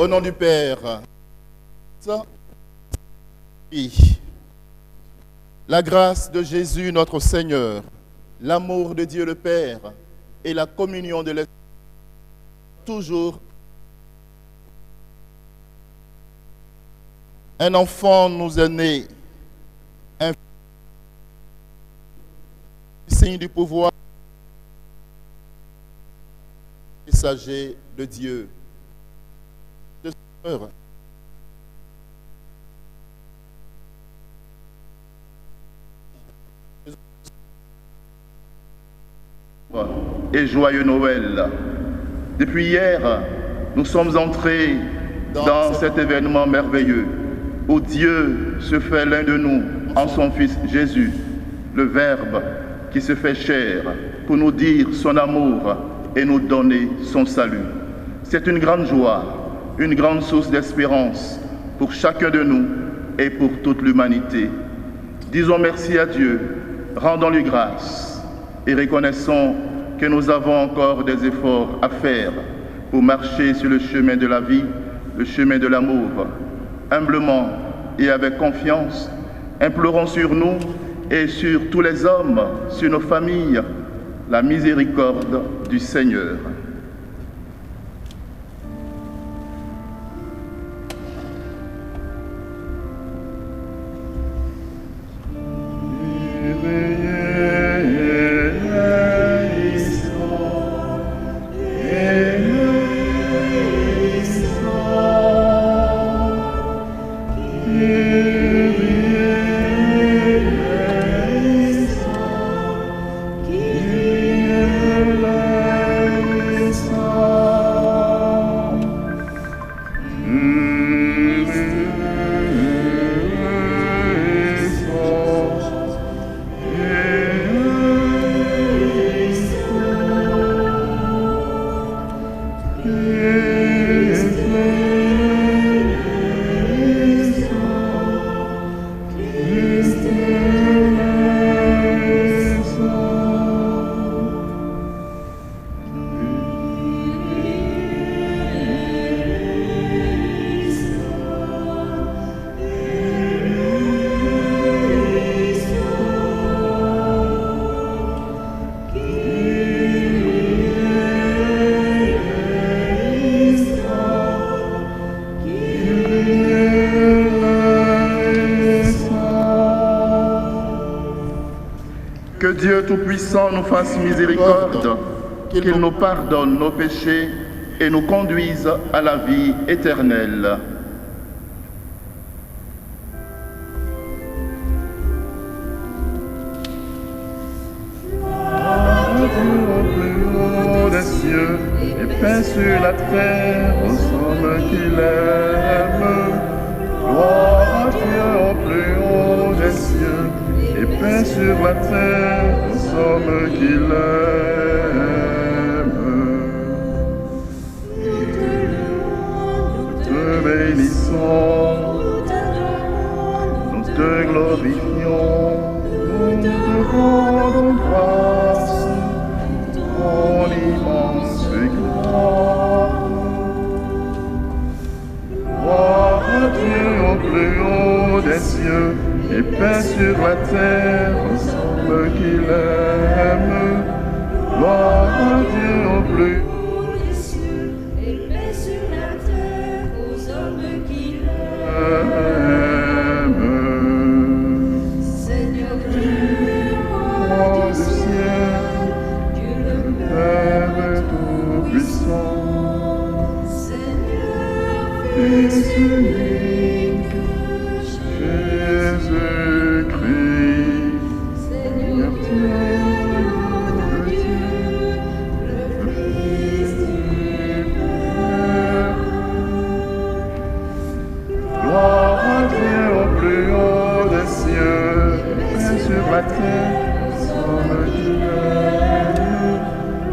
Au nom du Père, et la grâce de Jésus notre Seigneur, l'amour de Dieu le Père et la communion de l'Esprit toujours. Un enfant nous est né, un signe du pouvoir, messager de Dieu. Et joyeux Noël. Depuis hier, nous sommes entrés dans cet événement merveilleux où Dieu se fait l'un de nous en son Fils Jésus, le Verbe qui se fait chair pour nous dire son amour et nous donner son salut. C'est une grande joie, une grande source d'espérance pour chacun de nous et pour toute l'humanité. Disons merci à Dieu, rendons-lui grâce et reconnaissons que nous avons encore des efforts à faire pour marcher sur le chemin de la vie, le chemin de l'amour. Humblement et avec confiance, implorons sur nous et sur tous les hommes, sur nos familles, la miséricorde du Seigneur. Que Dieu Tout-Puissant nous fasse miséricorde, qu'il nous pardonne nos péchés et nous conduise à la vie éternelle. Au plus haut des cieux et paix sur la terre aux hommes qu'il aime. Gloire à Dieu au plus haut des cieux et paix sur la terre aux hommes qu'il aime. Nous te bénissons, nous te glorifions, nous te rendons grâce, ton immense gloire. Gloire à Dieu au plus haut des cieux et paix sur la terre aux hommes qu'il aime. Gloire à Dieu au plus haut des cieux et paix sur la terre aux hommes qu'il aime. Seigneur Dieu, roi du ciel, Dieu le Père Tout-Puissant, Seigneur Fils unique, Jésus-Christ, Seigneur Dieu, le Fils du Père. Gloire à Dieu au plus haut des cieux, paix sur la terre, aux hommes qu'il aime.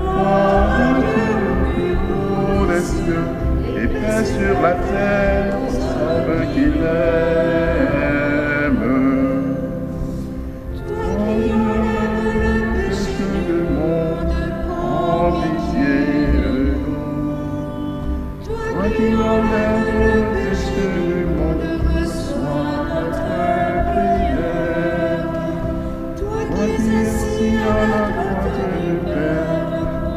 Gloire à Dieu au plus haut des cieux, et paix sur la terre, aux hommes qu'il aime. Toi qui pris ainsi à la droite du Père,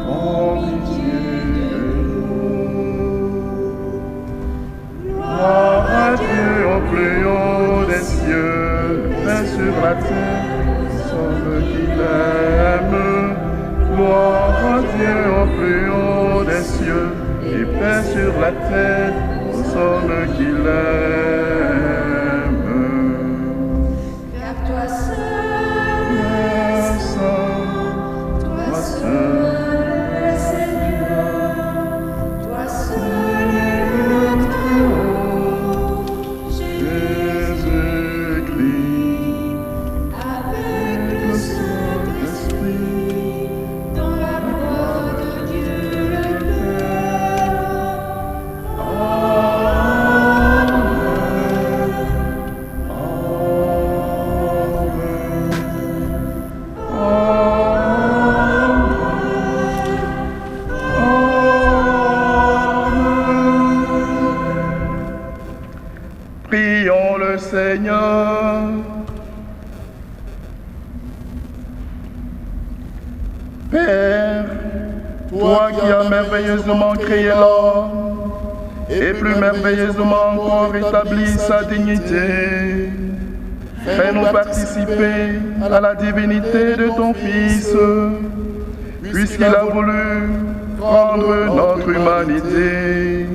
prends pitié de nous. Gloire à Dieu au plus haut des cieux, paix sur la terre, aux hommes qui l'aiment. Gloire à Dieu au plus haut des cieux, et paix sur la terre, aux hommes qui l'aiment. Car toi seul es saint, toi seul es Seigneur, toi seul es le Très-Haut, Jésus-Christ, avec le Saint-Esprit, dans la gloire de Dieu le Père. Prions le Seigneur. Père, toi qui as merveilleusement créé l'homme, et plus merveilleusement encore établi sa dignité, fais-nous participer à la divinité de ton Fils, puisqu'il a voulu prendre notre humanité.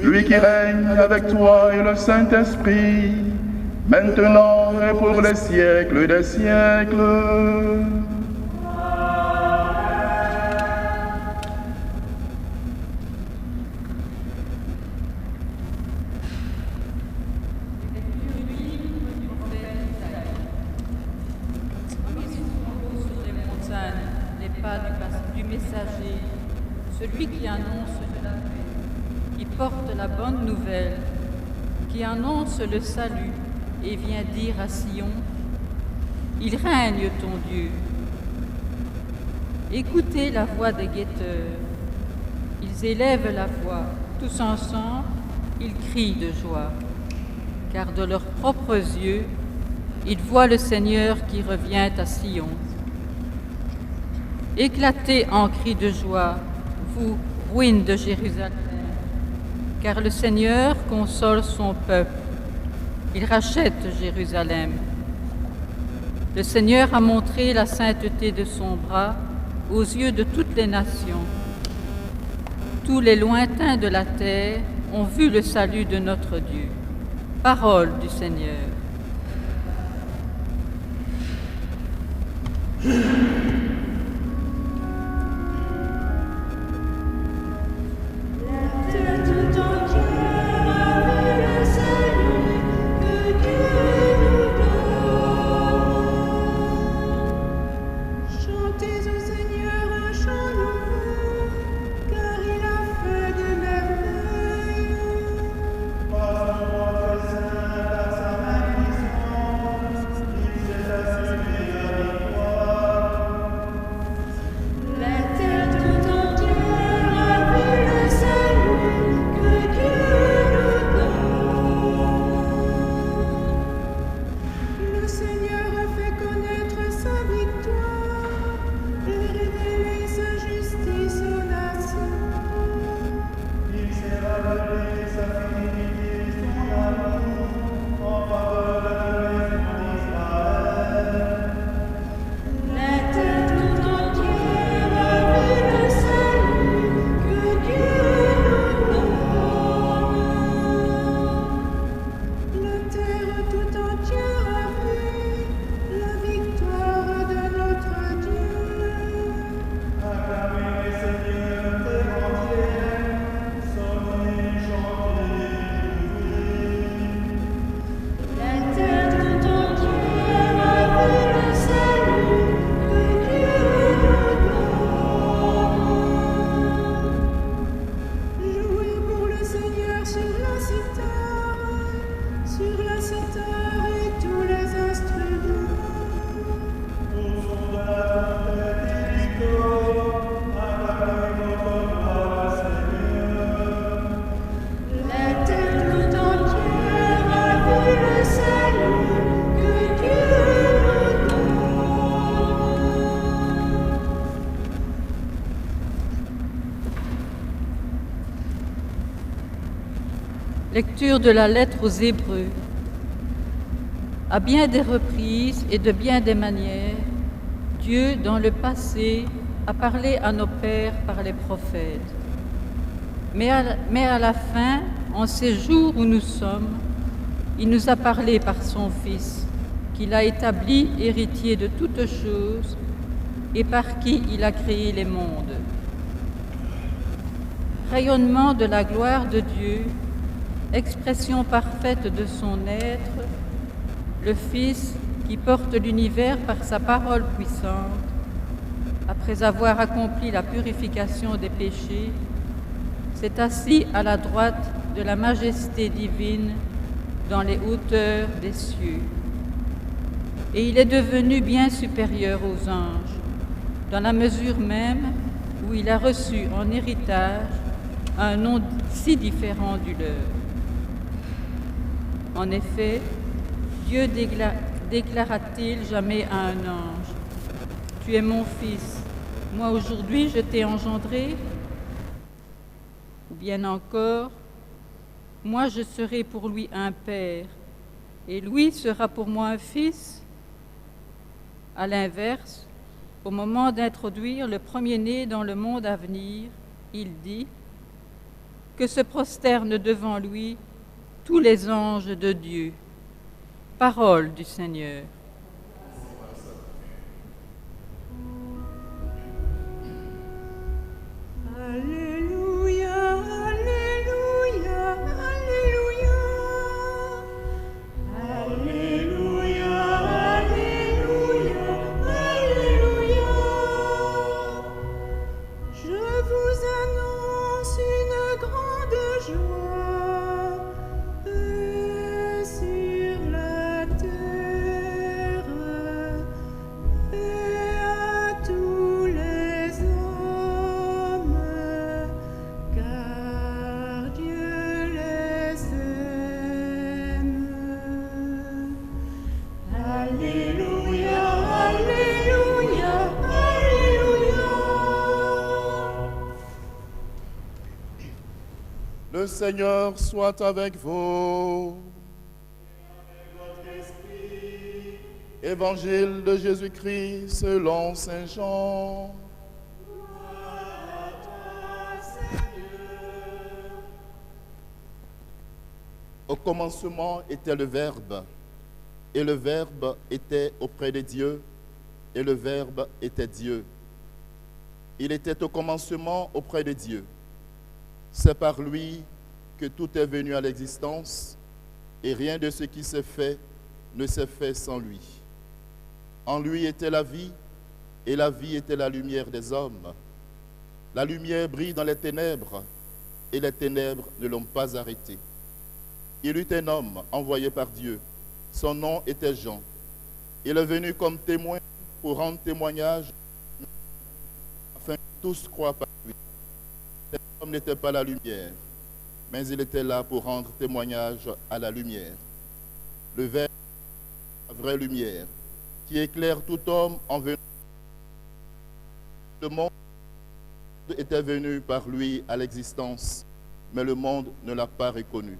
Lui qui règne avec toi et le Saint-Esprit, maintenant et pour les siècles des siècles. Sur les montagnes, les pas du messager, celui qui annonce de la paix, qui porte la bonne nouvelle, qui annonce le salut et vient dire à Sion, il règne ton Dieu. Écoutez la voix des guetteurs, ils élèvent la voix, tous ensemble, ils crient de joie, car de leurs propres yeux, ils voient le Seigneur qui revient à Sion. Éclatez en cris de joie, vous, ruines de Jérusalem, car le Seigneur console son peuple. Il rachète Jérusalem. Le Seigneur a montré la sainteté de son bras aux yeux de toutes les nations. Tous les lointains de la terre ont vu le salut de notre Dieu. Parole du Seigneur. Tout entière avec le salut que Dieu nous donne. Chantez au Seigneur un chant nouveau, car il a fait des merveilles. Lecture de la lettre aux Hébreux. À bien des reprises et de bien des manières, Dieu, dans le passé, a parlé à nos pères par les prophètes. Mais à la fin, en ces jours où nous sommes, il nous a parlé par son Fils, qu'il a établi héritier de toutes choses et par qui il a créé les mondes. Rayonnement de la gloire de Dieu, expression parfaite de son être, le Fils qui porte l'univers par sa parole puissante, après avoir accompli la purification des péchés, s'est assis à la droite de la majesté divine dans les hauteurs des cieux. Et il est devenu bien supérieur aux anges, dans la mesure même où il a reçu en héritage un nom si différent du leur. En effet, Dieu déclara-t-il jamais à un ange, « Tu es mon fils, moi aujourd'hui je t'ai engendré » Ou bien encore, « Moi je serai pour lui un père, et lui sera pour moi un fils » À l'inverse, au moment d'introduire le premier-né dans le monde à venir, il dit que se prosternent devant lui tous les anges de Dieu. Parole du Seigneur. Alléluia, Alléluia, Alléluia. Alléluia, Alléluia, Alléluia. Je vous annonce une grande joie sur la terre et à tous les hommes, car Dieu les aime. Alléluia, Alléluia, Alléluia. Le Seigneur soit avec vous. Évangile de Jésus-Christ selon Saint Jean. Au commencement était le Verbe, et le Verbe était auprès de Dieu, et le Verbe était Dieu. Il était au commencement auprès de Dieu. C'est par lui que tout est venu à l'existence, et rien de ce qui s'est fait ne s'est fait sans lui. En lui était la vie, et la vie était la lumière des hommes. La lumière brille dans les ténèbres, et les ténèbres ne l'ont pas arrêté. Il eut un homme envoyé par Dieu. Son nom était Jean. Il est venu comme témoin pour rendre témoignage, afin que tous croient par lui. Cet homme n'était pas la lumière, mais il était là pour rendre témoignage à la lumière. Le Verbe, la vraie lumière, qui éclaire tout homme en venant. Le monde était venu par lui à l'existence, mais le monde ne l'a pas reconnu.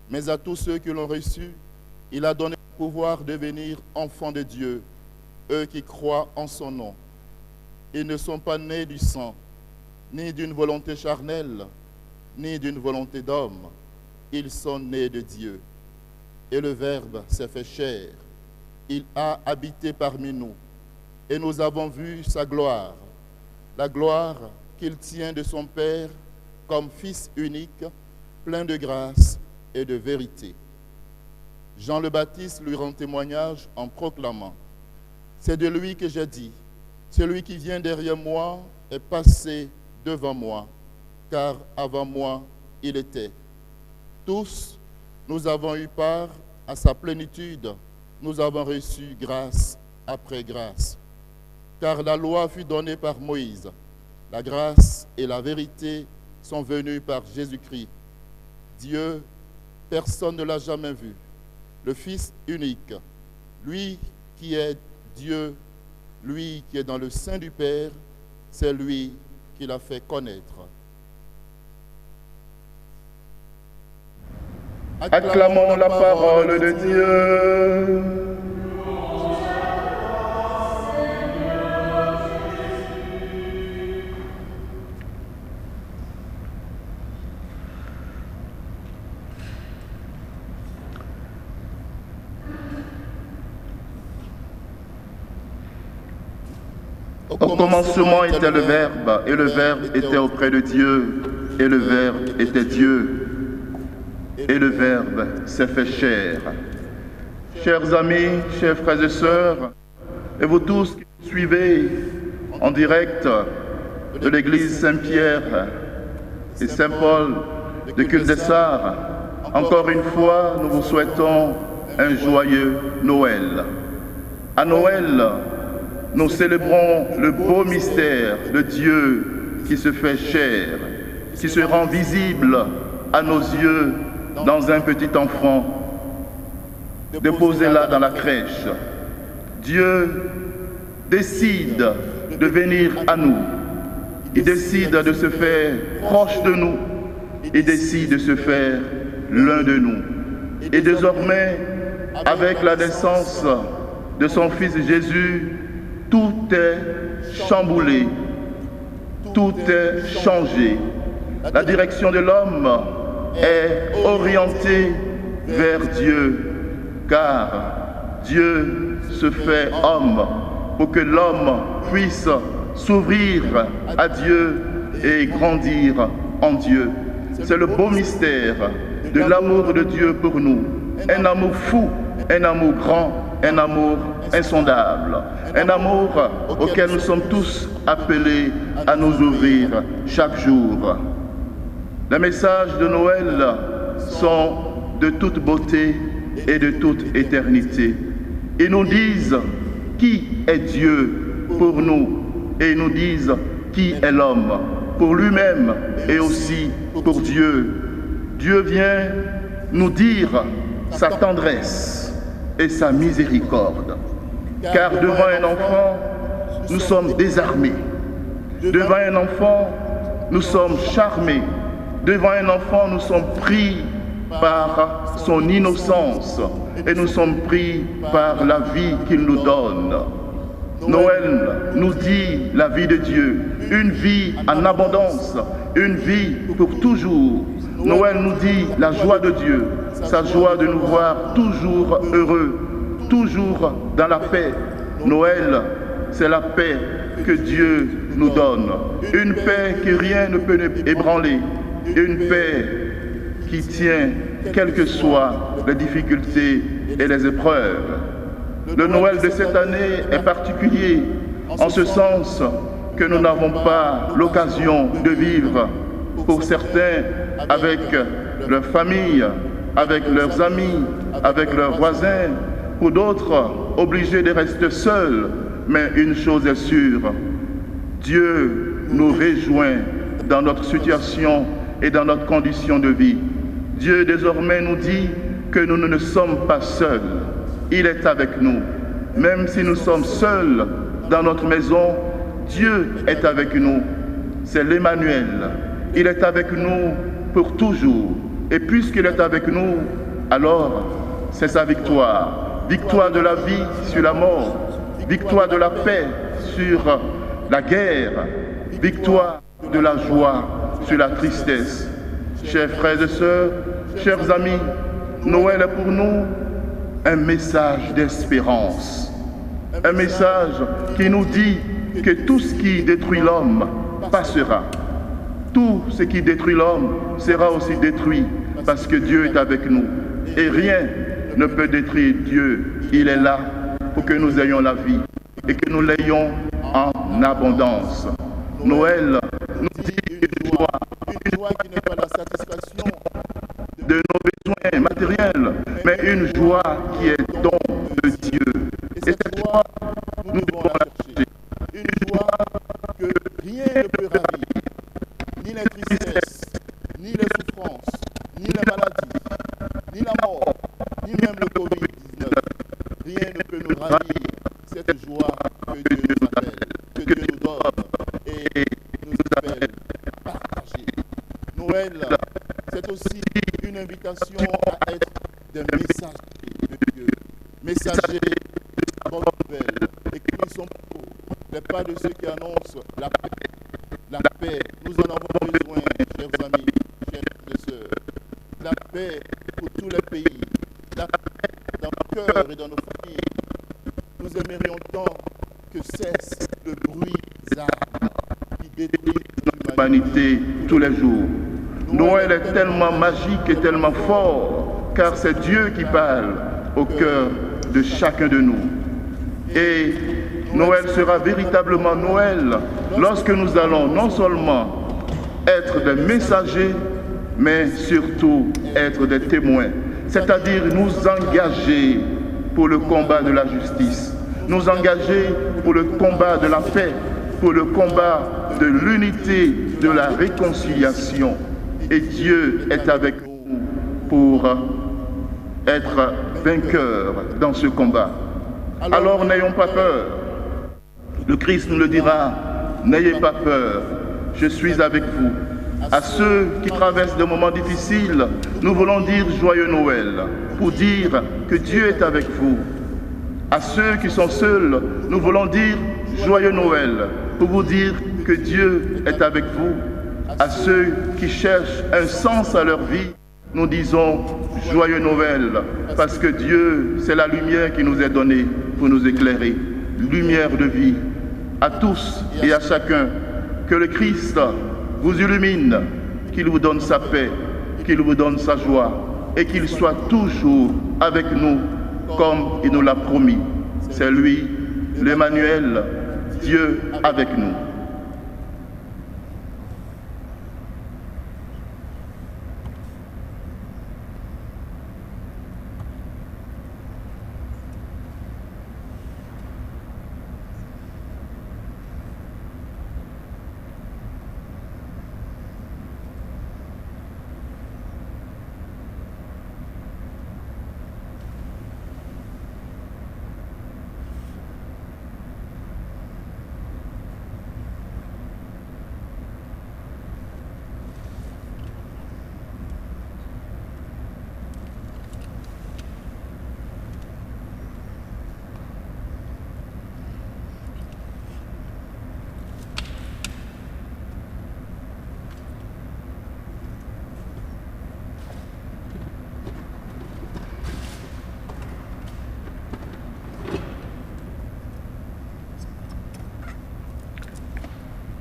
Mais à tous ceux qui l'ont reçu, il a donné le pouvoir de devenir enfants de Dieu, eux qui croient en son nom. Ils ne sont pas nés du sang, ni d'une volonté charnelle, ni d'une volonté d'homme. Ils sont nés de Dieu. Et le Verbe s'est fait chair. Il a habité parmi nous. Et nous avons vu sa gloire, la gloire qu'il tient de son Père comme Fils unique, plein de grâce et de vérité. Jean le Baptiste lui rend témoignage en proclamant « C'est de lui que j'ai dit, celui qui vient derrière moi est passé devant moi, car avant moi il était. » Tous, nous avons eu part à sa plénitude, nous avons reçu grâce après grâce. Car la loi fut donnée par Moïse, la grâce et la vérité sont venues par Jésus-Christ. Dieu, personne ne l'a jamais vu, le Fils unique, lui qui est Dieu, lui qui est dans le sein du Père, c'est lui qui l'a fait connaître. Acclamons la parole de Dieu. Au commencement était le Verbe, et le Verbe était auprès de Dieu, et le Verbe était Dieu, et le Verbe s'est fait chair. Chers amis, chers frères et sœurs, et vous tous qui nous suivez en direct de l'église Saint-Pierre et Saint-Paul de Cul-de-Sar, encore une fois, nous vous souhaitons un joyeux Noël. À Noël, nous célébrons le beau mystère de Dieu qui se fait chair, qui se rend visible à nos yeux dans un petit enfant, déposé là dans la crèche. Dieu décide de venir à nous. Il décide de se faire proche de nous. Il décide de se faire l'un de nous. Et désormais, avec la naissance de son Fils Jésus, tout est chamboulé, tout est changé. La direction de l'homme est orientée vers Dieu, car Dieu se fait homme pour que l'homme puisse s'ouvrir à Dieu et grandir en Dieu. C'est le beau mystère de l'amour de Dieu pour nous. Un amour fou, un amour grand, un amour insondable, un amour auquel nous sommes tous appelés à nous ouvrir chaque jour. Les messages de Noël sont de toute beauté et de toute éternité. Ils nous disent qui est Dieu pour nous et ils nous disent qui est l'homme pour lui-même et aussi pour Dieu. Dieu vient nous dire sa tendresse et sa miséricorde. Car devant un enfant, nous sommes désarmés. Devant un enfant, nous sommes charmés. Devant un enfant, nous sommes pris par son innocence et nous sommes pris par la vie qu'il nous donne. Noël nous dit la vie de Dieu, une vie en abondance, une vie pour toujours. Noël nous dit la joie de Dieu, sa joie de nous voir toujours heureux, toujours dans la paix. Noël, c'est la paix que Dieu nous donne. Une paix que rien ne peut ébranler. Une paix qui tient, quelles que soient les difficultés et les épreuves. Le Noël de cette année est particulier en ce sens que nous n'avons pas l'occasion de vivre, pour certains, avec leur famille, avec leurs amis, avec leurs voisins, pour d'autres, obligés de rester seuls. Mais une chose est sûre, Dieu nous rejoint dans notre situation et dans notre condition de vie. Dieu désormais nous dit que nous ne sommes pas seuls. Il est avec nous. Même si nous sommes seuls dans notre maison, Dieu est avec nous. C'est l'Emmanuel. Il est avec nous pour toujours. Et puisqu'il est avec nous, alors c'est sa victoire. Victoire de la vie sur la mort. Victoire de la paix sur la guerre. Victoire de la joie sur la tristesse. Chers frères et sœurs, chers amis, Noël est pour nous un message d'espérance. Un message qui nous dit que tout ce qui détruit l'homme passera. Tout ce qui détruit l'homme sera aussi détruit parce que Dieu est avec nous. Et rien ne peut détruire Dieu. Il est là pour que nous ayons la vie et que nous l'ayons en abondance. Noël nous dit une joie qui n'est pas la satisfaction de nos besoins matériels, mais une joie qui est don de Dieu. Et cette joie, nous devons la chercher. Une joie que rien ne peut ravir, ni les tristesses, ni les souffrances, ni les maladies, ni la mort, ni même le Covid-19. Rien ne peut nous ravir cette joie que Dieu nous appelle, que Dieu nous donne et nous appelle à partager. Noël, c'est aussi une invitation à messagers de la bonne nouvelle, et que nous sommes les pas de ceux qui annoncent la paix. La paix, nous en avons besoin, chers amis, chers frères et sœurs. La paix pour tous les pays, la paix dans nos cœurs et dans nos familles. Nous aimerions tant que cesse le bruit d'armes qui détruit L'humanité tous les jours. Noël est tellement magique et tellement fort, car c'est Dieu qui parle au cœur de chacun de nous. Et Noël sera véritablement Noël lorsque nous allons non seulement être des messagers, mais surtout être des témoins, c'est-à-dire nous engager pour le combat de la justice, nous engager pour le combat de la paix, pour le combat de l'unité, de la réconciliation. Et Dieu est avec nous pour être vainqueur dans ce combat. Alors n'ayons pas peur. Le Christ nous le dira, n'ayez pas peur, je suis avec vous. À ceux qui traversent des moments difficiles, nous voulons dire joyeux Noël, pour dire que Dieu est avec vous. À ceux qui sont seuls, nous voulons dire joyeux Noël, pour vous dire que Dieu est avec vous. À ceux qui cherchent un sens à leur vie, nous disons joyeux Noël, parce que Dieu, c'est la lumière qui nous est donnée pour nous éclairer, lumière de vie. À tous et à chacun, que le Christ vous illumine, qu'il vous donne sa paix, qu'il vous donne sa joie, et qu'il soit toujours avec nous, comme il nous l'a promis. C'est lui, l'Emmanuel, Dieu avec nous.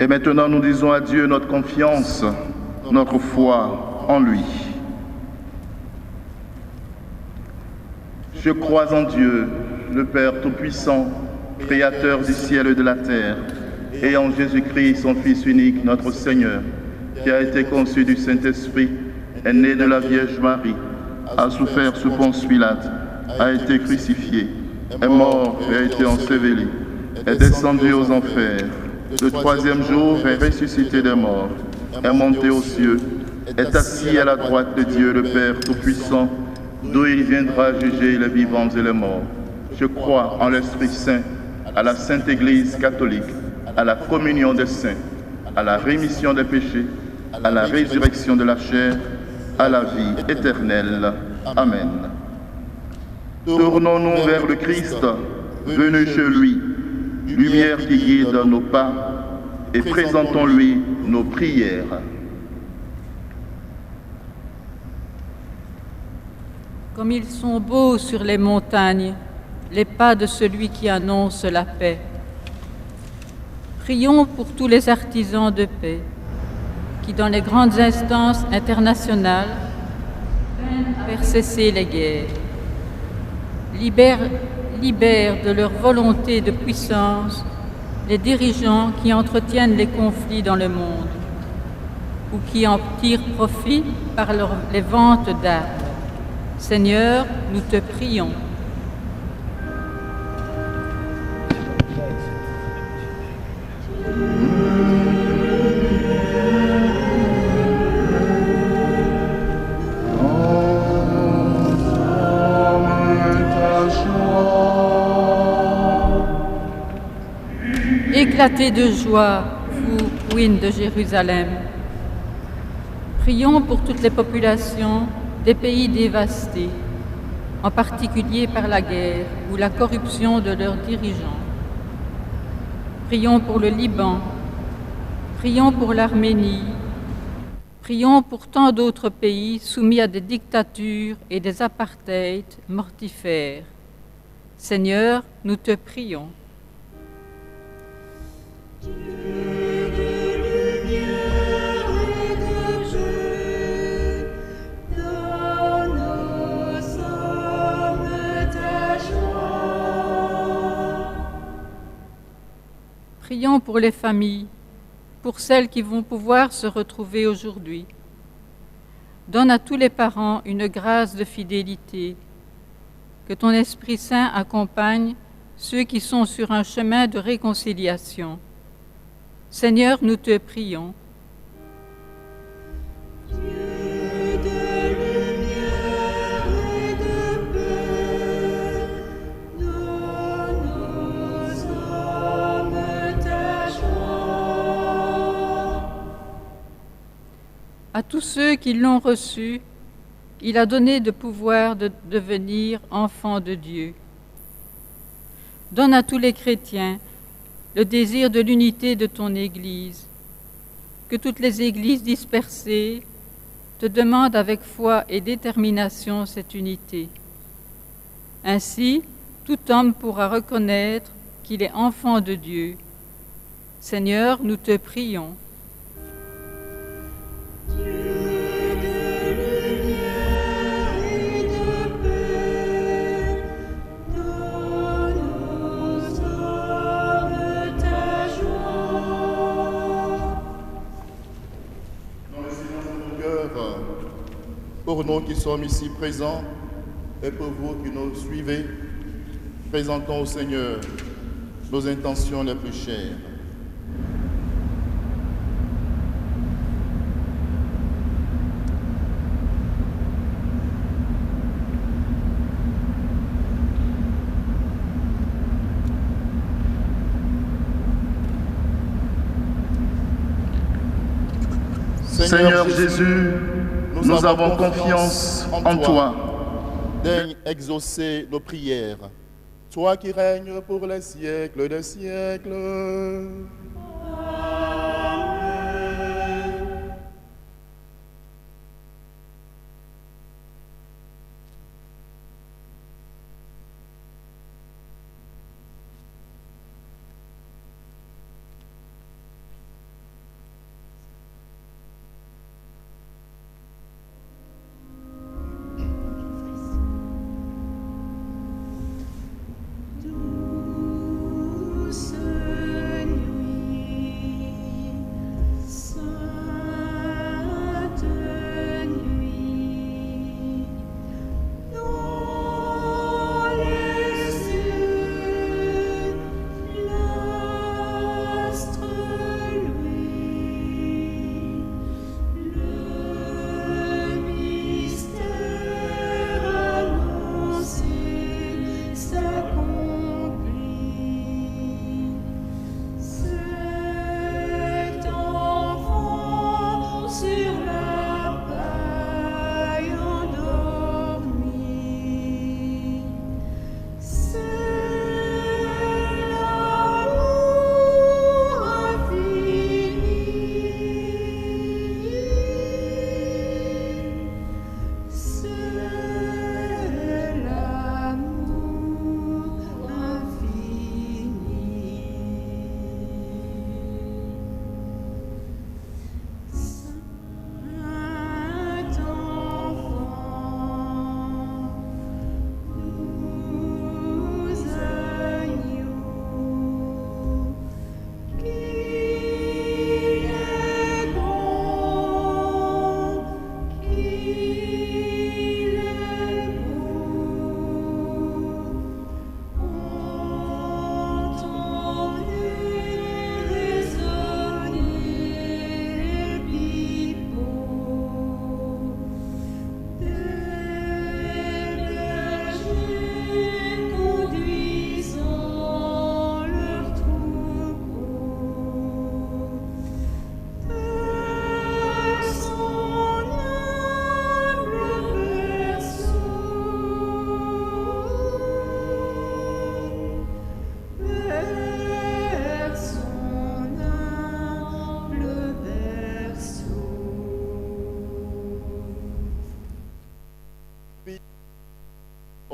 Et maintenant, nous disons à Dieu notre confiance, notre foi en lui. Je crois en Dieu, le Père Tout-Puissant, Créateur du ciel et de la terre, et en Jésus-Christ, son Fils unique, notre Seigneur, qui a été conçu du Saint-Esprit, est né de la Vierge Marie, a souffert sous Ponce Pilate, a été crucifié, est mort et a été enseveli, est descendu aux enfers. Le troisième jour est ressuscité des morts, est monté aux cieux, est assis à la droite de Dieu le Père Tout-Puissant, d'où il viendra juger les vivants et les morts. Je crois en l'Esprit Saint, à la Sainte Église catholique, à la communion des saints, à la rémission des péchés, à la résurrection de la chair, à la vie éternelle. Amen. Tournons-nous vers le Christ, venu chez lui, lumière qui guide nos pas, et présentons-lui nos prières. Comme ils sont beaux sur les montagnes, les pas de celui qui annonce la paix. Prions pour tous les artisans de paix qui, dans les grandes instances internationales, peinent à faire cesser les guerres. Libère de leur volonté de puissance les dirigeants qui entretiennent les conflits dans le monde ou qui en tirent profit par les ventes d'armes. Seigneur, nous te prions. Éclatez de joie, vous, ruines de Jérusalem. Prions pour toutes les populations des pays dévastés, en particulier par la guerre ou la corruption de leurs dirigeants. Prions pour le Liban, prions pour l'Arménie, prions pour tant d'autres pays soumis à des dictatures et des apartheids mortifères. Seigneur, nous te prions. Dieu de lumière et de paix, dans nos âmes ta joie. Prions pour les familles, pour celles qui vont pouvoir se retrouver aujourd'hui. Donne à tous les parents une grâce de fidélité. Que ton Esprit Saint accompagne ceux qui sont sur un chemin de réconciliation. Seigneur, nous te prions. Dieu de lumière et de paix, dans nos âmes ta joie. À tous ceux qui l'ont reçu, il a donné de pouvoir de devenir enfants de Dieu. Donne à tous les chrétiens le désir de l'unité de ton Église. Que toutes les églises dispersées te demandent avec foi et détermination cette unité. Ainsi, tout homme pourra reconnaître qu'il est enfant de Dieu. Seigneur, nous te prions. Dieu de lumière et de paix, dans nos âmes ta joie. Dans le silence de nos cœurs, pour nous qui sommes ici présents et pour vous qui nous suivez, présentons au Seigneur nos intentions les plus chères. Seigneur Jésus, nous avons confiance en toi. Daigne exaucer nos prières, toi qui règnes pour les siècles des siècles. Douce nuit,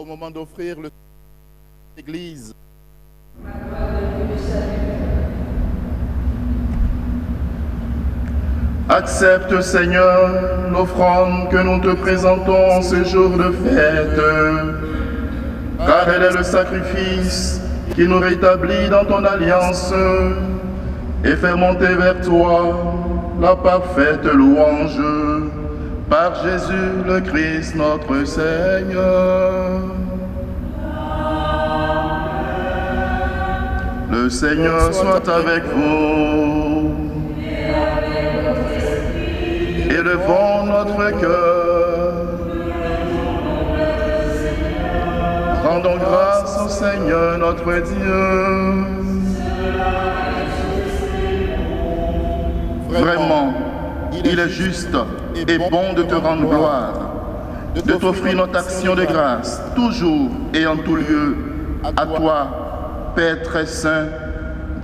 au moment d'offrir l'Église. Accepte, Seigneur, l'offrande que nous te présentons en ce jour de fête, car elle est le sacrifice qui nous rétablit dans ton alliance et fait monter vers toi la parfaite louange par Jésus le Christ notre Seigneur. Le Seigneur soit avec vous. Élevons notre cœur. Rendons grâce au Seigneur notre Dieu. Vraiment, il est juste et bon de te rendre gloire, de t'offrir notre action de grâce, toujours et en tout lieu, à toi, Père très saint,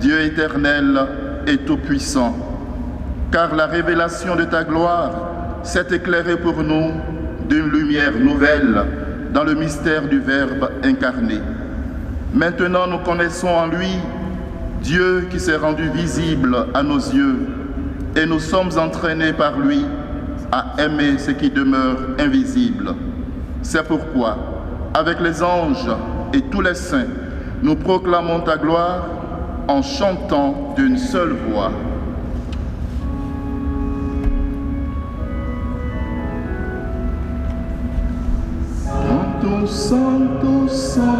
Dieu éternel et tout-puissant. Car la révélation de ta gloire s'est éclairée pour nous d'une lumière nouvelle dans le mystère du Verbe incarné. Maintenant, nous connaissons en lui Dieu qui s'est rendu visible à nos yeux et nous sommes entraînés par lui à aimer ce qui demeure invisible. C'est pourquoi, avec les anges et tous les saints, nous proclamons ta gloire en chantant d'une seule voix. Santo, Santo, Santo.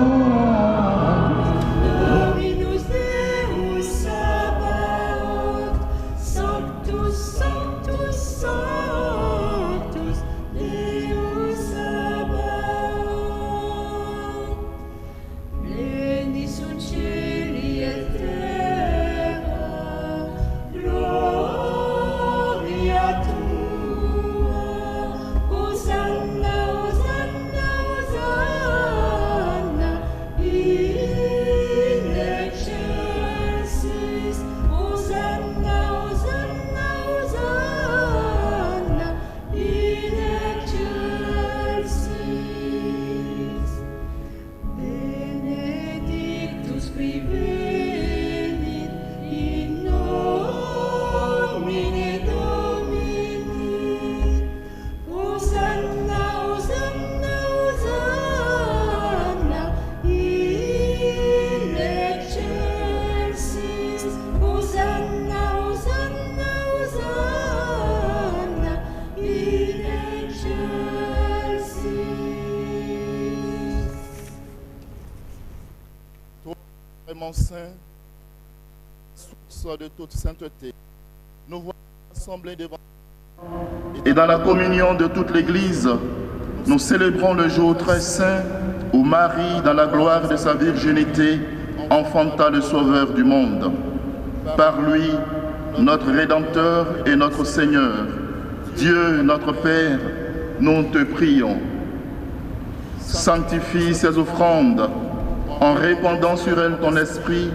Dominus Deus Sabaoth, Sanctus, Sanctus, Sanctus, Deus Sabaoth. Pleni sunt cieli et terra, gloria tua. Hosanna, Hosanna, Hosanna, in excelsis. Hosanna, Hosanna, Hosanna, in excelsis. Benedictus qui venit in nomine Domini. Hosanna, Hosanna, Hosanna, in excelsis. Hosanna, Hosanna, Hosanna, in excelsis. Vraiment saint, source de toute sainteté, nous voici assemblés devant Et dans la communion de toute l'Église, nous célébrons le jour très saint où Marie, dans la gloire de sa virginité, enfanta le Sauveur du monde. Par lui, notre Rédempteur et notre Seigneur, Dieu notre Père, nous te prions. Sanctifie ces offrandes en répandant sur elles ton esprit,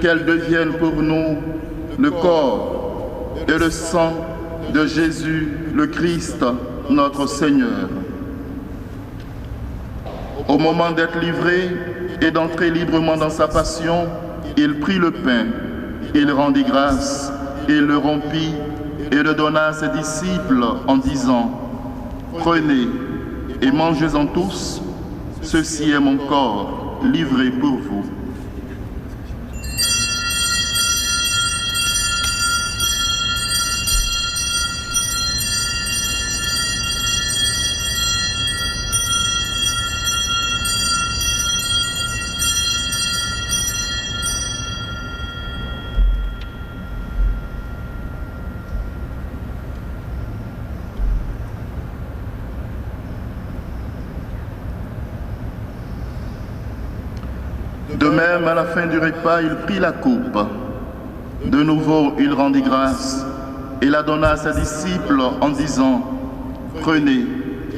qu'elles deviennent pour nous le corps et le sang de Jésus le Christ, notre Seigneur. Au moment d'être livré et d'entrer librement dans sa passion, il prit le pain, il rendit grâce, il le rompit et le donna à ses disciples en disant : Prenez et mangez-en tous, ceci est mon corps livré pour vous. De même, à la fin du repas, il prit la coupe. De nouveau, il rendit grâce et la donna à ses disciples en disant : Prenez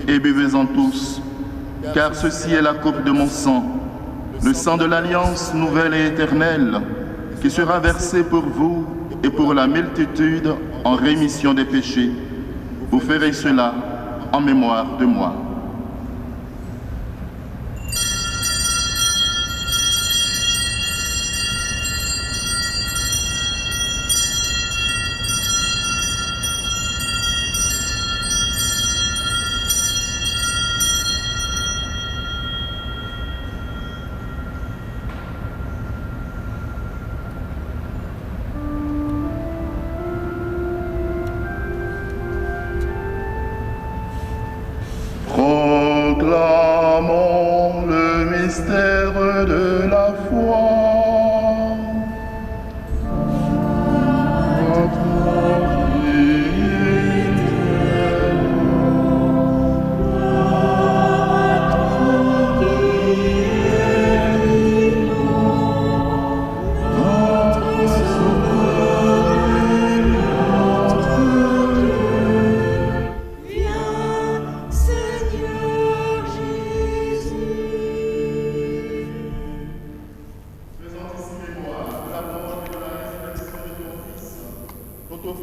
et buvez-en tous, car ceci est la coupe de mon sang, le sang de l'alliance nouvelle et éternelle, qui sera versé pour vous et pour la multitude en rémission des péchés. Vous ferez cela en mémoire de moi.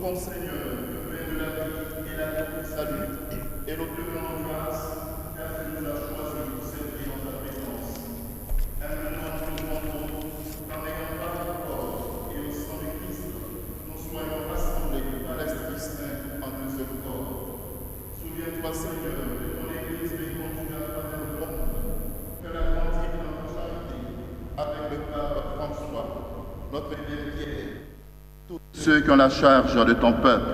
Souffrons, Seigneur, le pain de la vie et la vie du salut, et nous te rendons grâce, car tu nous as choisis pour servir dans ta présence. Aime-nous, nous demandons, qu'en n'ayant pas le corps et au sang de Christ, nous soyons rassemblés par l'Esprit Saint en un seul corps. Souviens-toi, Seigneur, de ton Église défendue à travers le monde, que la grandit dans la charité avec le pape François, notre évêque Pierre, ceux qui ont la charge de ton peuple.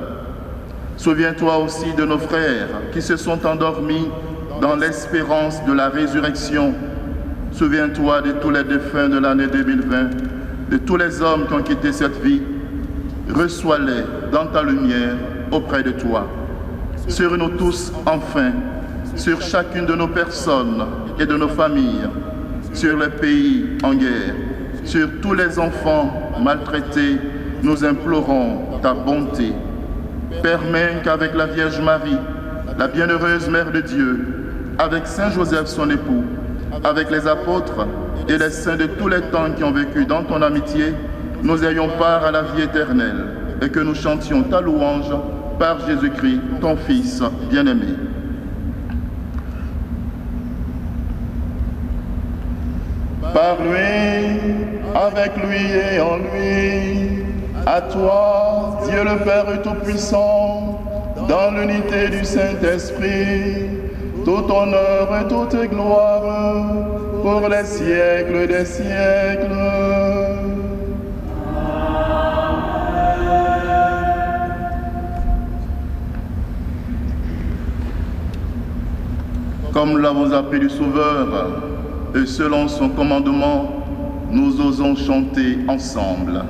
Souviens-toi aussi de nos frères qui se sont endormis dans l'espérance de la résurrection. Souviens-toi de tous les défunts de l'année 2020, de tous les hommes qui ont quitté cette vie. Reçois-les dans ta lumière auprès de toi. Sur nous tous, enfin, sur chacune de nos personnes et de nos familles, sur les pays en guerre, sur tous les enfants maltraités, nous implorons ta bonté. Permets qu'avec la Vierge Marie, la bienheureuse Mère de Dieu, avec Saint Joseph son époux, avec les apôtres et les saints de tous les temps qui ont vécu dans ton amitié, nous ayons part à la vie éternelle et que nous chantions ta louange par Jésus-Christ, ton Fils bien-aimé. Par lui, avec lui et en lui, à toi, Dieu le Père Tout-Puissant, dans l'unité du Saint-Esprit, tout honneur et toute gloire pour les siècles des siècles. Comme l'avons appelé du Sauveur, et selon son commandement, nous osons chanter ensemble.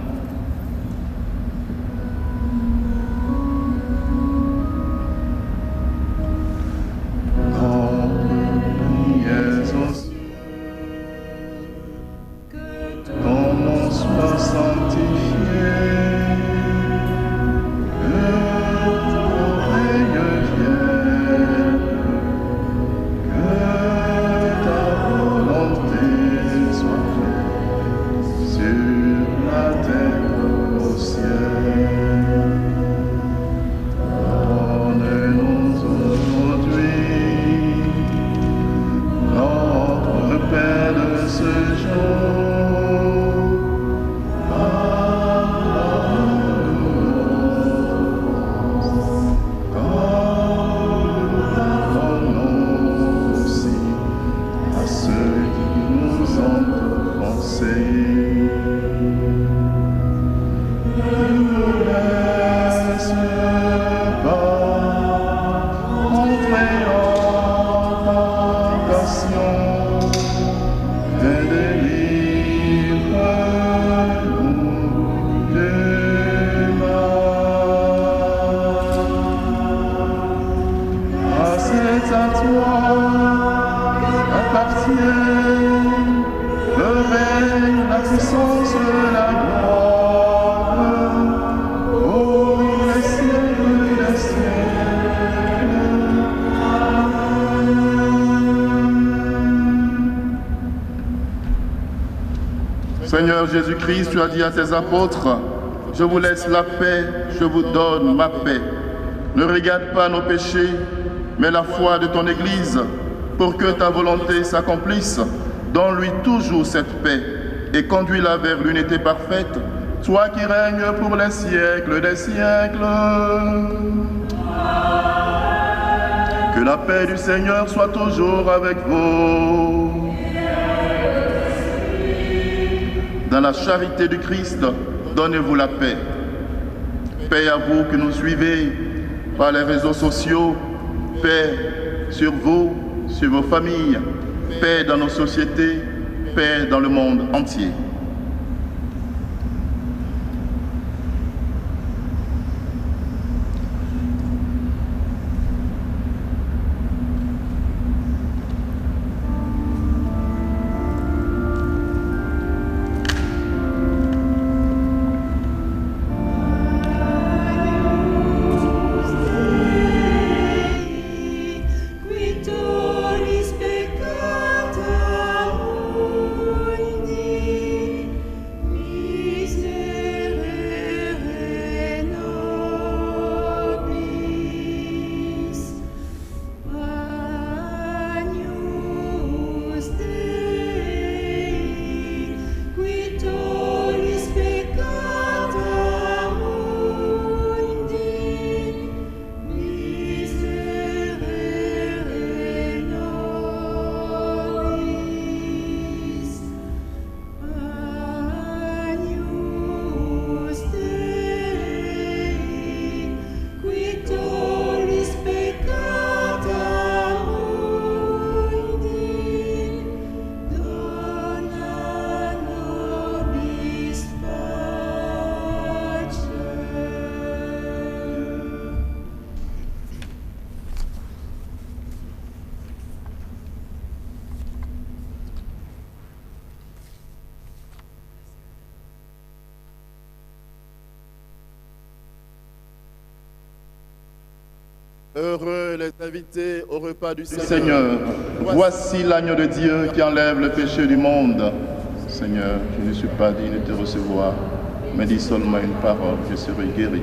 Seigneur Jésus-Christ, tu as dit à tes apôtres, je vous laisse la paix, je vous donne ma paix. Ne regarde pas nos péchés, mais la foi de ton Église, pour que ta volonté s'accomplisse. Donne-lui toujours cette paix et conduis-la vers l'unité parfaite, toi qui règnes pour les siècles des siècles. Que la paix du Seigneur soit toujours avec vous. Dans la charité du Christ, donnez-vous la paix. Paix à vous qui nous suivez par les réseaux sociaux, paix sur vous, sur vos familles, paix dans nos sociétés, paix dans le monde entier. Quitoris peccata mundi, Heureux les invités au repas du Seigneur. Seigneur, voici l'agneau de Dieu qui enlève le péché du monde. Seigneur, je ne suis pas digne de te recevoir, mais dis seulement une parole, je serai guéri.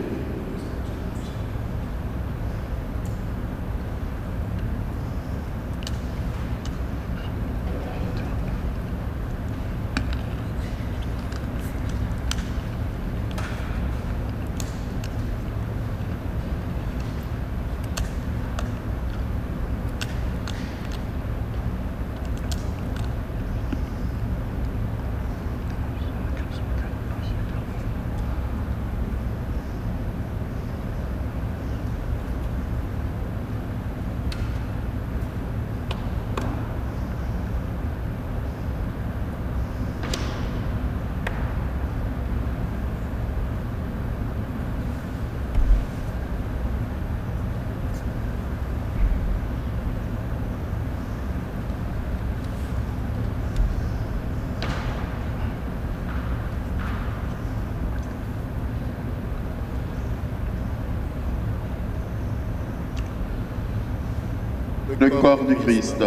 Le corps du Christ.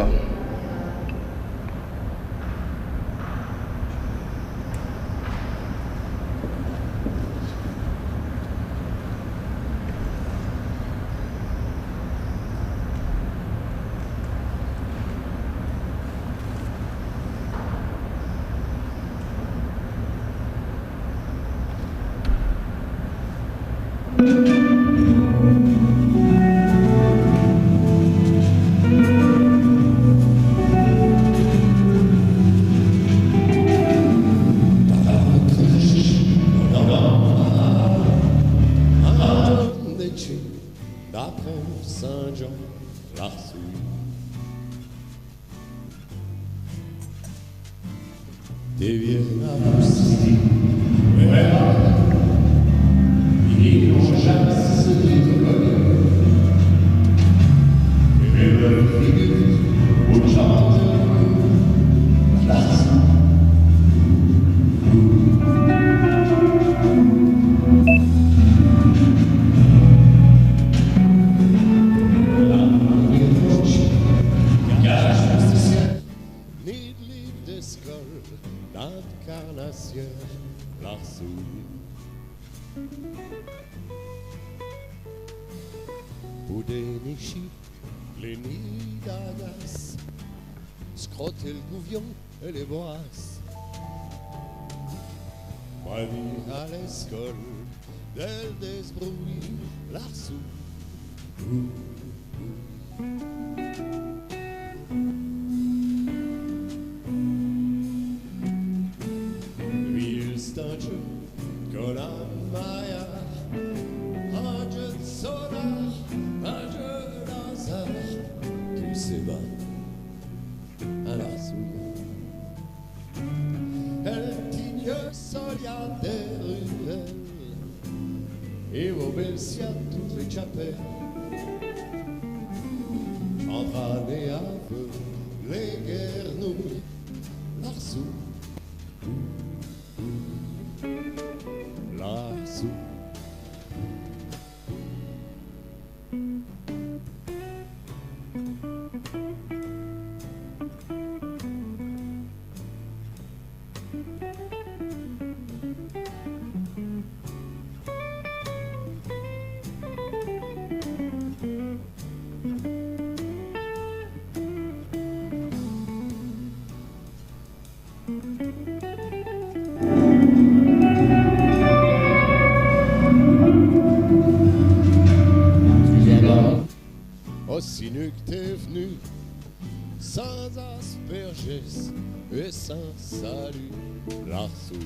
Scrotter le gouvion et les brasses. Moi vie à l'escole, del desbrouille, l'arsou. Vil stange, con la maia, un jeu de sonar, un jeu d'hasard, tous ces bas. Elle tigne solia des ruelles et au bel ciel toutes les chapelles. Entre les aveux, les guernouilles, l'arsou, l'arsou. Aussi nu que t'es venu, sans asperges et sans salut, l'arsouille.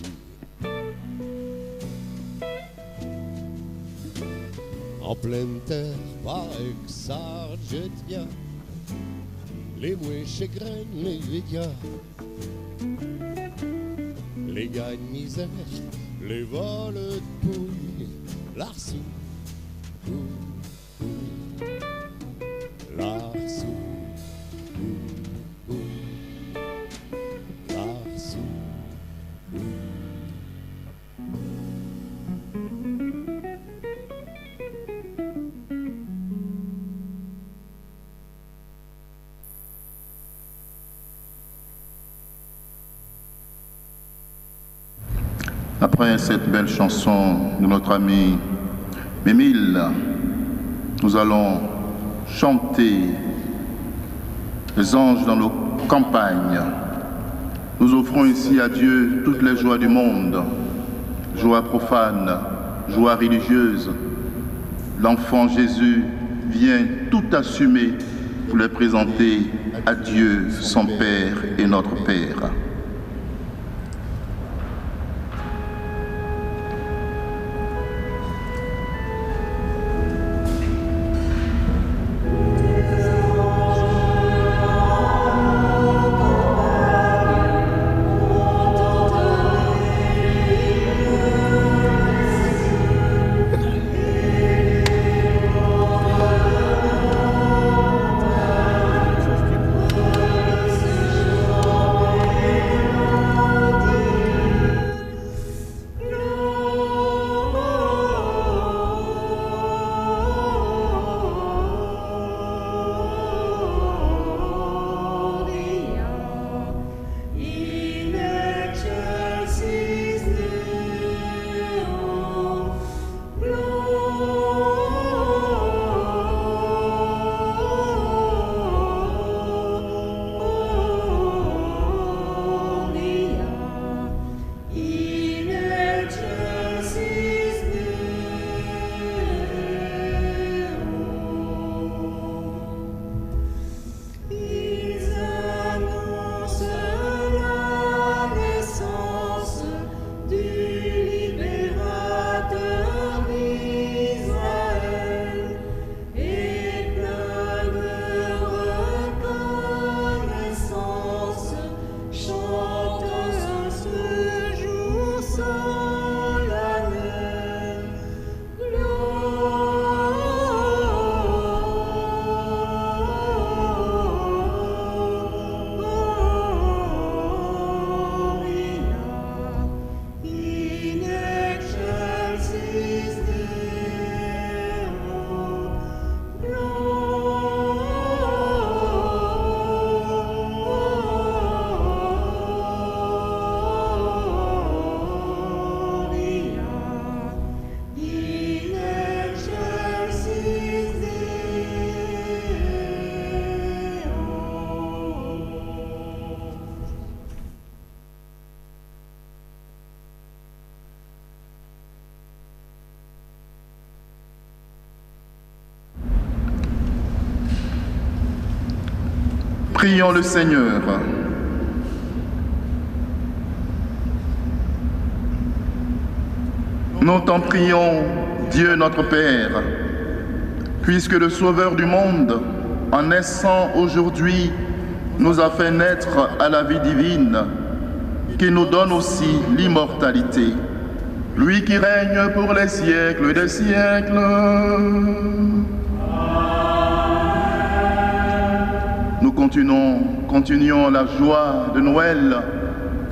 En pleine terre, par Exargetia, les mouets chagrins, les védias, les gars de misère, les vols de pouilles, l'arsou. L'arsou, l'arsou. Après cette belle chanson de notre ami Mémile, nous allons chanter les anges dans nos campagnes. Nous offrons ici à Dieu toutes les joies du monde, joie profane, joie religieuse. L'enfant Jésus vient tout assumer pour les présenter à Dieu, son Père et notre Père. Prions le Seigneur. Nous t'en prions, Dieu notre Père, puisque le Sauveur du monde, en naissant aujourd'hui, nous a fait naître à la vie divine, qui nous donne aussi l'immortalité. Lui qui règne pour les siècles des siècles. Nous continuons la joie de Noël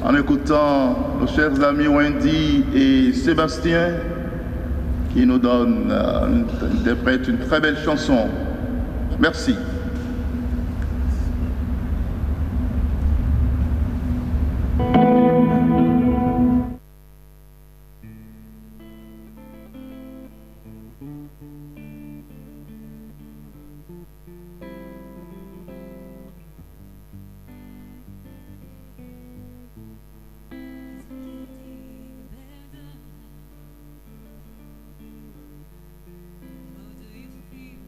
en écoutant nos chers amis Wendy et Sébastien qui nous interprètent une très belle chanson. Merci. How do you feel?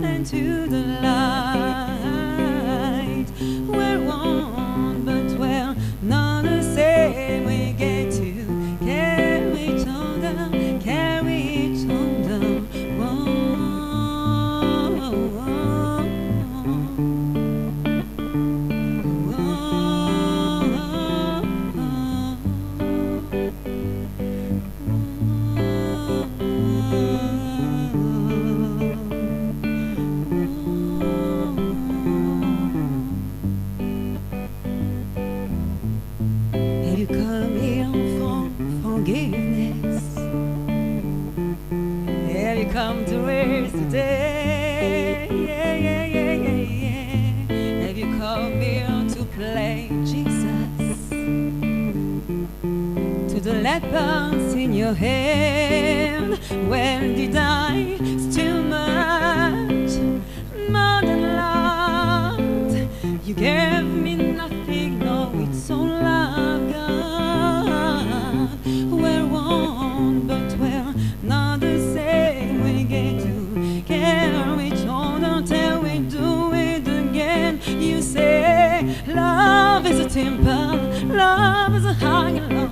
into the light. We're one, but we're not the same. We get to carry each other, carry each other. Have you come here for forgiveness? Have you come to raise the dead? Have you come here to play Jesus? To the lepers in your hand? When did I still much more than love? You gave me nothing, no, it's all I've got. We're one, but we're not the same. We get to carry each other till we do it again. You say love is a temple, love is a high and low.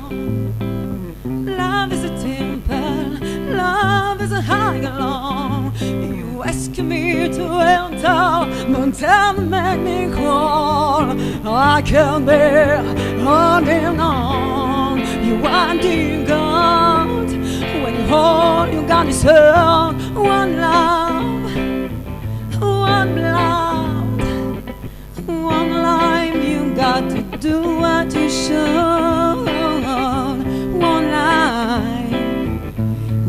Love is a temple, love is a high and low. You ask me to enter, but tell me make me crawl. I can't bear holding on. You are the God. When you hold, you got this hurt. One love, one blood, one life. You got to do what you should. One life,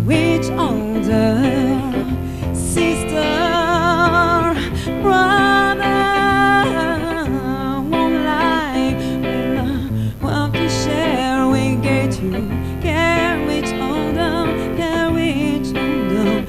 which older sister, brother, one life, what to share. We get to carry each other, carry each other.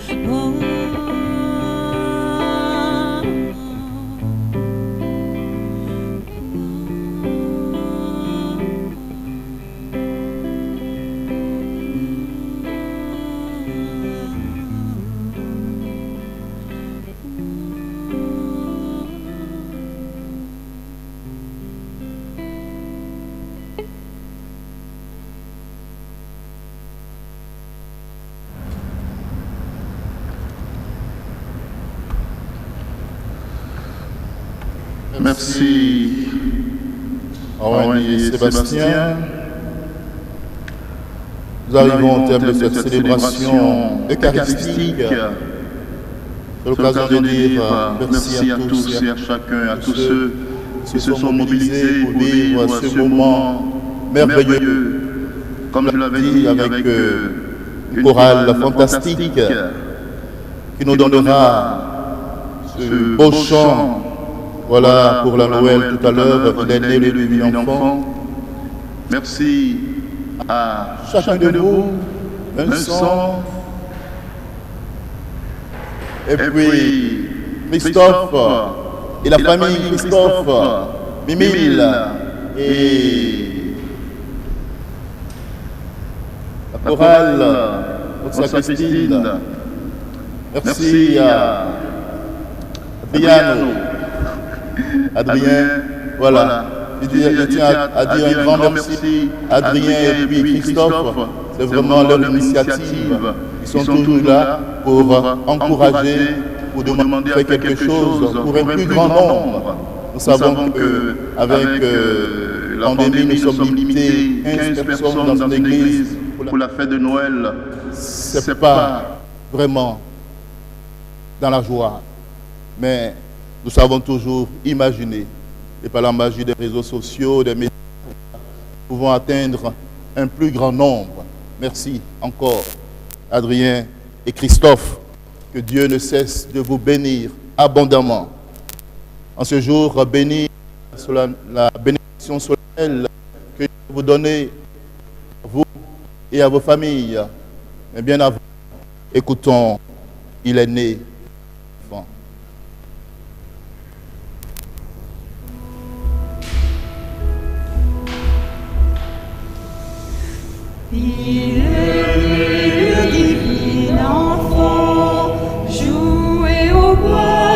Merci, Owen et Sébastien. Nous arrivons au terme de cette célébration eucharistique. C'est l'occasion de dire merci à tous et à chacun, à tous ceux qui se sont mobilisés pour vivre ce moment merveilleux, comme je l'avais dit, avec une chorale fantastique qui nous donnera ce beau chant. Voilà pour la Noël tout à l'heure, il est né le divin enfant. Merci à Chacun de vous, Vincent, et puis Christophe, et la famille Christophe, Mimile, et la chorale, notre sacristie. Merci à Adrien, voilà. Je tiens à dire un grand merci à Adrien et puis Christophe. C'est vraiment leur initiative. Ils sont toujours là pour encourager, pour demander de faire quelque chose pour un plus grand nombre. Nous savons qu'avec la pandémie, nous sommes limités 15 personnes dans une église pour la fête de Noël. Ce n'est pas vraiment dans la joie, mais nous savons toujours imaginer, et par la magie des réseaux sociaux, des médias, nous pouvons atteindre un plus grand nombre. Merci encore, Adrien et Christophe. Que Dieu ne cesse de vous bénir abondamment. En ce jour béni, sur la bénédiction solennelle que Dieu vous donne, à vous et à vos familles. Mais bien avant, écoutons, il est né. Il est né le divin enfant, jouez au bois.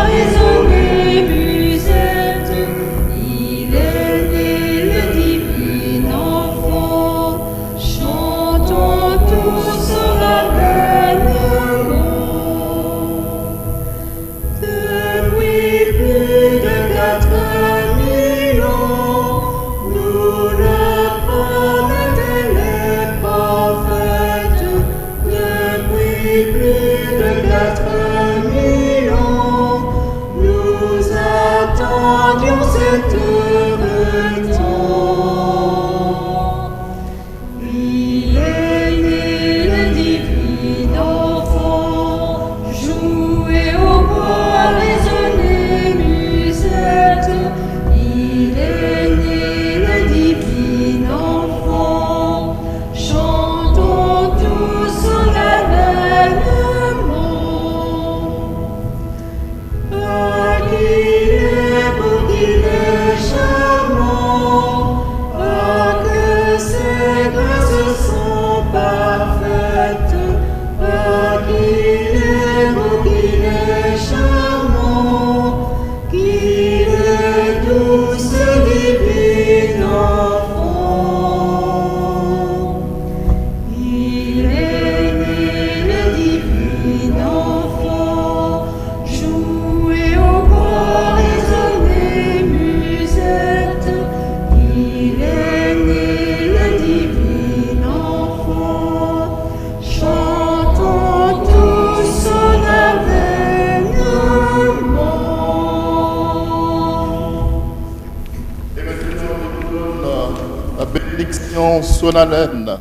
La bénédiction solennelle.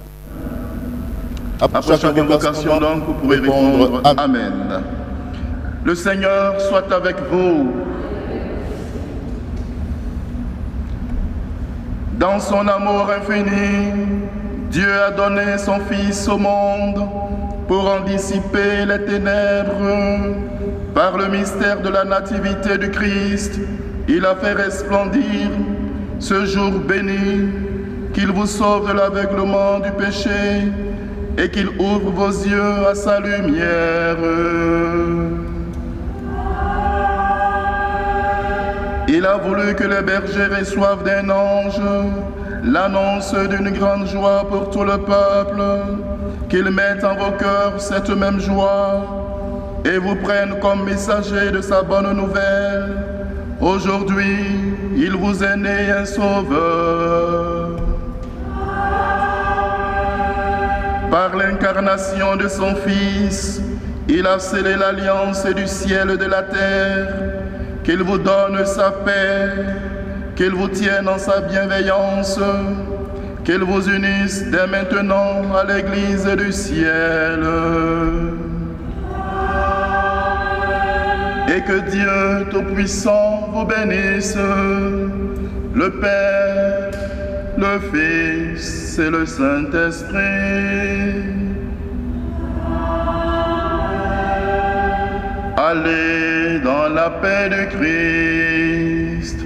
Après chaque invocation, donc, vous pourrez répondre Amen. Le Seigneur soit avec vous. Dans son amour infini, Dieu a donné son Fils au monde pour en dissiper les ténèbres. Par le mystère de la nativité du Christ, il a fait resplendir ce jour béni, qu'il vous sauve de l'aveuglement du péché et qu'il ouvre vos yeux à sa lumière. Il a voulu que les bergers reçoivent d'un ange l'annonce d'une grande joie pour tout le peuple, qu'il mette en vos cœurs cette même joie et vous prenne comme messager de sa bonne nouvelle. Aujourd'hui, il vous est né un sauveur. Par l'incarnation de son Fils, il a scellé l'alliance du ciel et de la terre. Qu'il vous donne sa paix, qu'il vous tienne en sa bienveillance, qu'il vous unisse dès maintenant à l'Église du ciel. Et que Dieu Tout-Puissant vous bénisse, le Père, le Fils et le Saint-Esprit. Allez dans la paix de Christ.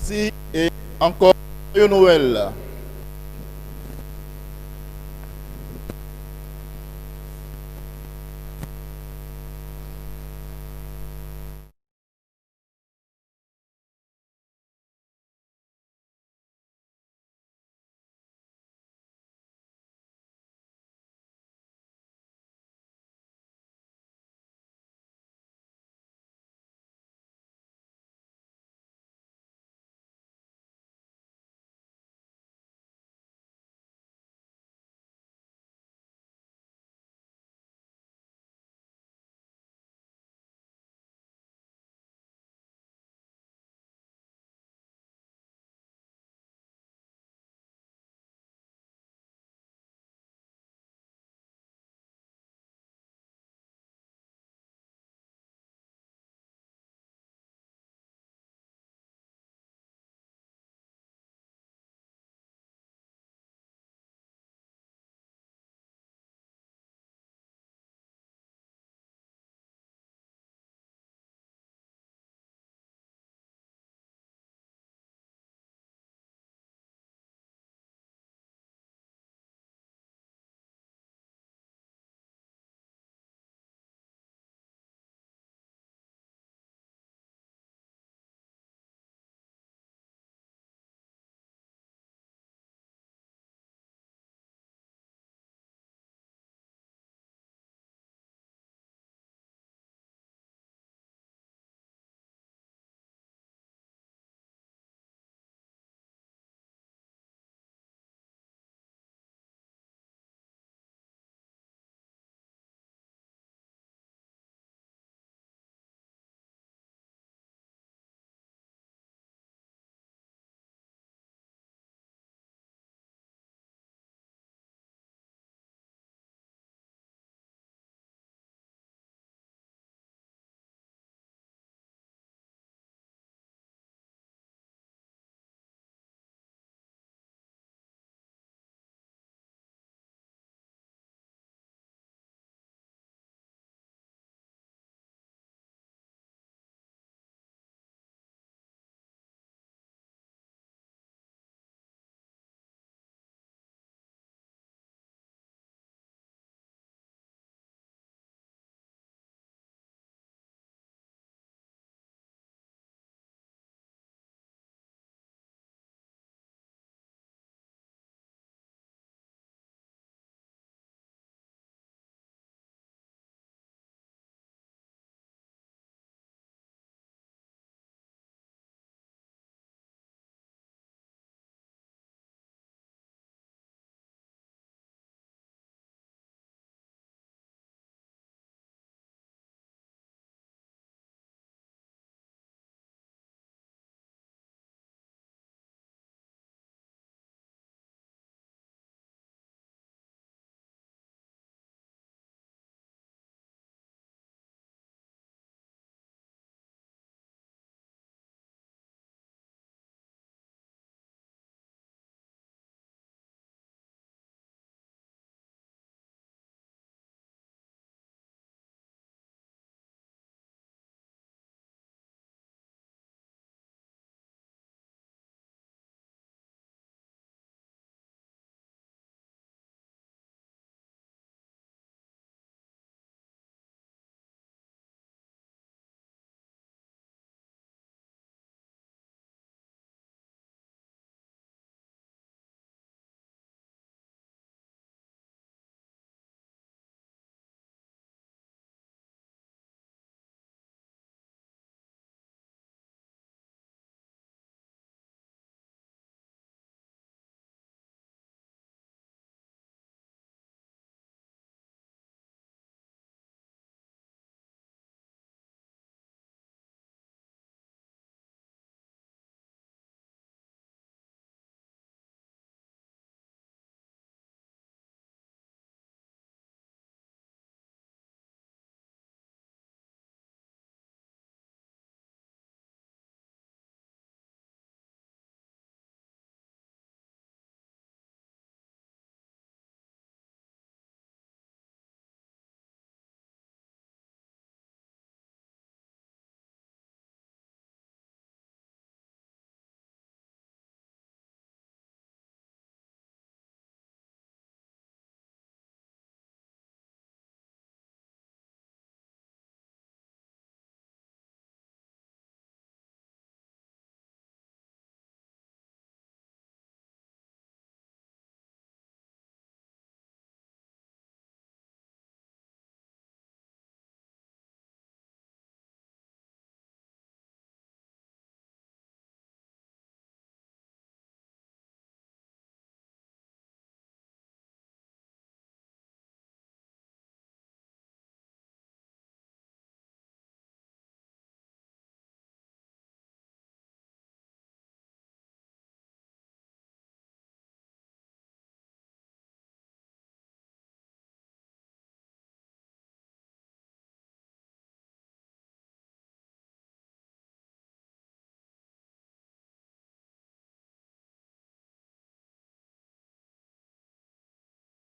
Merci et encore joyeux Noël.